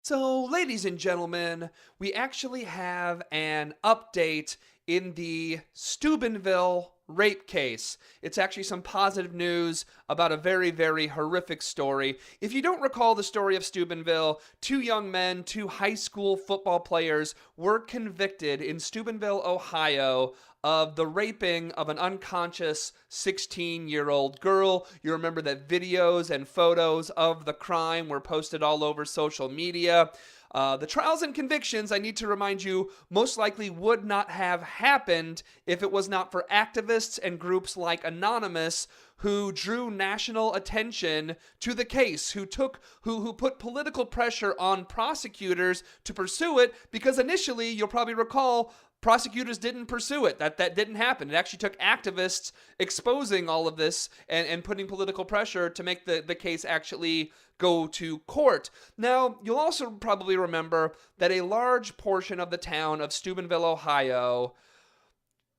So, ladies and gentlemen, we actually have an update in the Steubenville rape case. It's actually some positive news about a very, very horrific story. If you don't recall the story of Steubenville, two young men, two high school football players, were convicted in Steubenville, Ohio, of the raping of an unconscious 16-year-old girl. You remember that videos and photos of the crime were posted all over social media. The trials and convictions, I need to remind you, most likely would not have happened if it was not for activists and groups like Anonymous, who drew national attention to the case, who put political pressure on prosecutors to pursue it, because initially, you'll probably recall, prosecutors didn't pursue it. That didn't happen. It actually took activists exposing all of this and putting political pressure to make the case actually go to court. Now, you'll also probably remember that a large portion of the town of Steubenville, Ohio,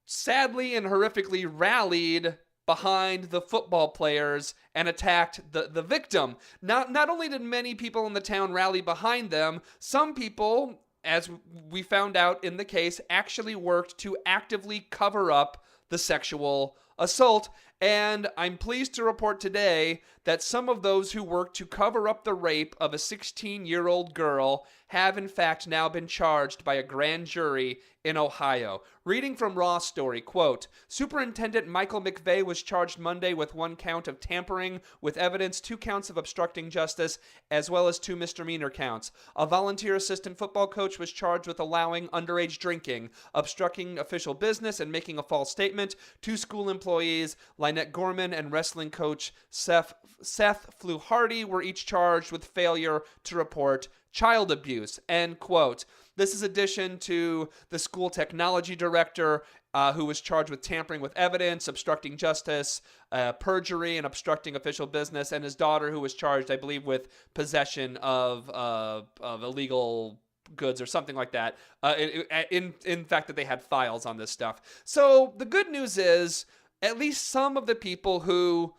sadly and horrifically rallied behind the football players and attacked the victim. Not only did many people in the town rally behind them, some people, as we found out in the case, actually worked to actively cover up the sexual assault. And I'm pleased to report today that some of those who worked to cover up the rape of a 16-year-old girl have in fact now been charged by a grand jury in Ohio. Reading from Raw's story, quote, Superintendent Michael McVeigh was charged Monday with 1 count of tampering with evidence, 2 counts of obstructing justice, as well as 2 misdemeanor counts. A volunteer assistant football coach was charged with allowing underage drinking, obstructing official business, and making a false statement. 2 school employees, Lynette Gorman and wrestling coach Seth Fluharty, were each charged with failure to report child abuse, end quote. This is addition to the school technology director who was charged with tampering with evidence, obstructing justice, perjury, and obstructing official business, and his daughter who was charged, I believe, with possession of illegal goods or something like that. In fact, that they had files on this stuff. So the good news is at least some of the people who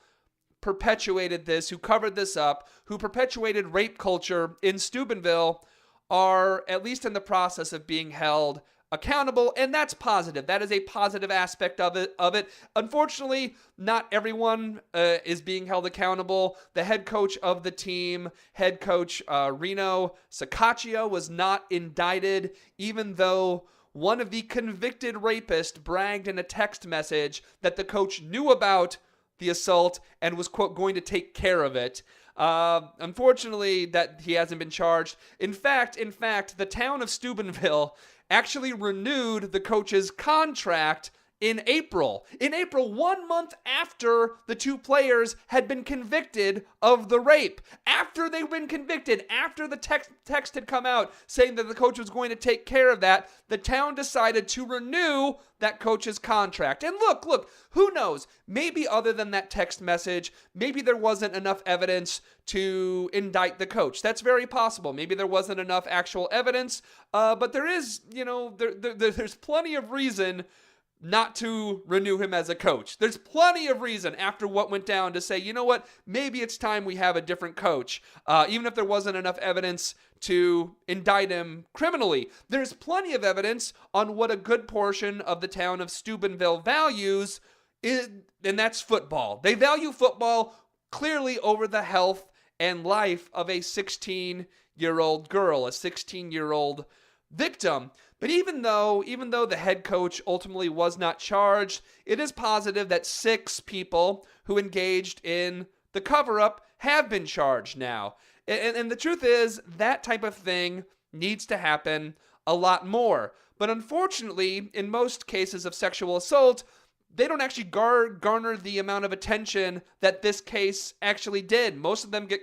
perpetuated this, who covered this up, who perpetuated rape culture in Steubenville are at least in the process of being held accountable, and that's positive. That is a positive aspect of it. Unfortunately, not everyone is being held accountable. The head coach of the team, head coach Reno Sacaccio, was not indicted, even though one of the convicted rapists bragged in a text message that the coach knew about the assault and was, quote, going to take care of it. Unfortunately, that he hasn't been charged. In fact, the town of Steubenville actually renewed the coach's contract in April. In April, 1 month after the 2 players had been convicted of the rape. After they'd been convicted, after the text had come out saying that the coach was going to take care of that, the town decided to renew that coach's contract. And look, who knows? Maybe other than that text message, maybe there wasn't enough evidence to indict the coach. That's very possible. Maybe there wasn't enough actual evidence, but there is, there's plenty of reason not to renew him as a coach. There's plenty of reason after what went down to say, you know what, maybe it's time we have a different coach. Even if there wasn't enough evidence to indict him criminally, there's plenty of evidence on what a good portion of the town of Steubenville values, and that's football. They value football clearly over the health and life of a 16-year-old girl, a 16-year-old victim. But even though the head coach ultimately was not charged, it is positive that 6 people who engaged in the cover-up have been charged now. And the truth is, that type of thing needs to happen a lot more. But unfortunately, in most cases of sexual assault, they don't actually garner the amount of attention that this case actually did. Most of them get,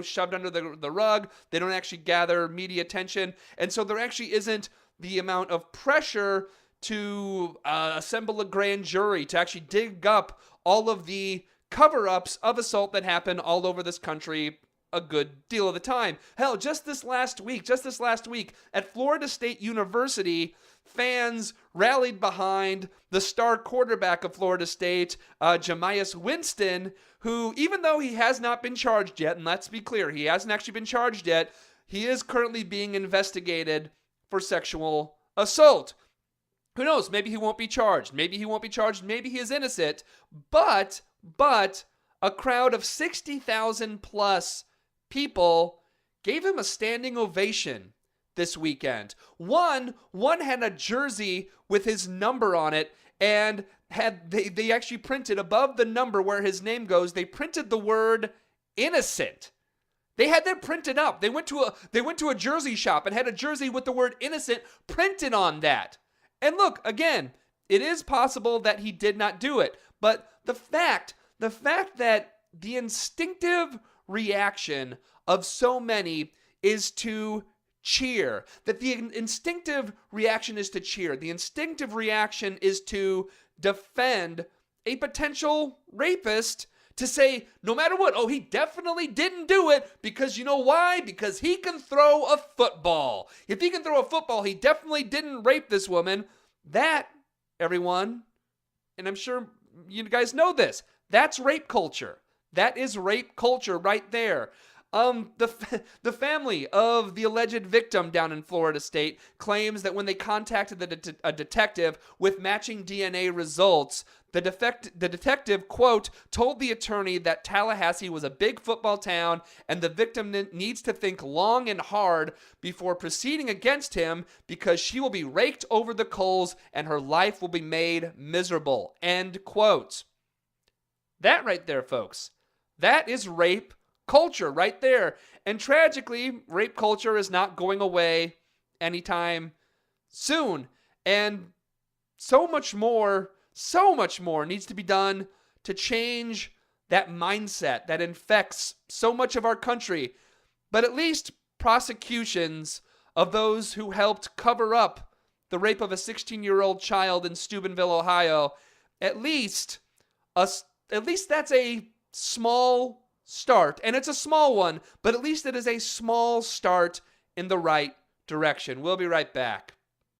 shoved under the rug. They don't actually gather media attention. And so there actually isn't the amount of pressure to assemble a grand jury to actually dig up all of the cover-ups of assault that happen all over this country a good deal of the time. Hell, just this last week at Florida State University, fans rallied behind the star quarterback of Florida State, Jameis Winston, who, even though he has not been charged yet, and let's be clear, he hasn't actually been charged yet, he is currently being investigated for sexual assault. Who knows? Maybe he won't be charged. Maybe he won't be charged. Maybe he is innocent. But a crowd of 60,000 plus people gave him a standing ovation this weekend. One had a jersey with his number on it, and they actually printed above the number where his name goes, they printed the word innocent. They had that printed up. They went to a jersey shop and had a jersey with the word innocent printed on that. And look, again, it is possible that he did not do it, but the fact that the instinctive reaction of so many is to cheer, that the instinctive reaction is to cheer, the instinctive reaction is to defend a potential rapist, to say, no matter what, oh, he definitely didn't do it, because you know why? Because he can throw a football. If he can throw a football, he definitely didn't rape this woman. That, everyone, and I'm sure you guys know this, that's rape culture. That is rape culture right there. The family of the alleged victim down in Florida State claims that when they contacted a detective with matching DNA results, the detective, quote, told the attorney that Tallahassee was a big football town and the victim needs to think long and hard before proceeding against him because she will be raked over the coals and her life will be made miserable, end quote. That right there, folks, that is rape culture right there. And tragically, rape culture is not going away anytime soon. And so much more needs to be done to change that mindset that infects so much of our country. But at least prosecutions of those who helped cover up the rape of a 16-year-old child in Steubenville, Ohio, at least that's a small start. And it's a small one, but at least it is a small start in the right direction. We'll be right back.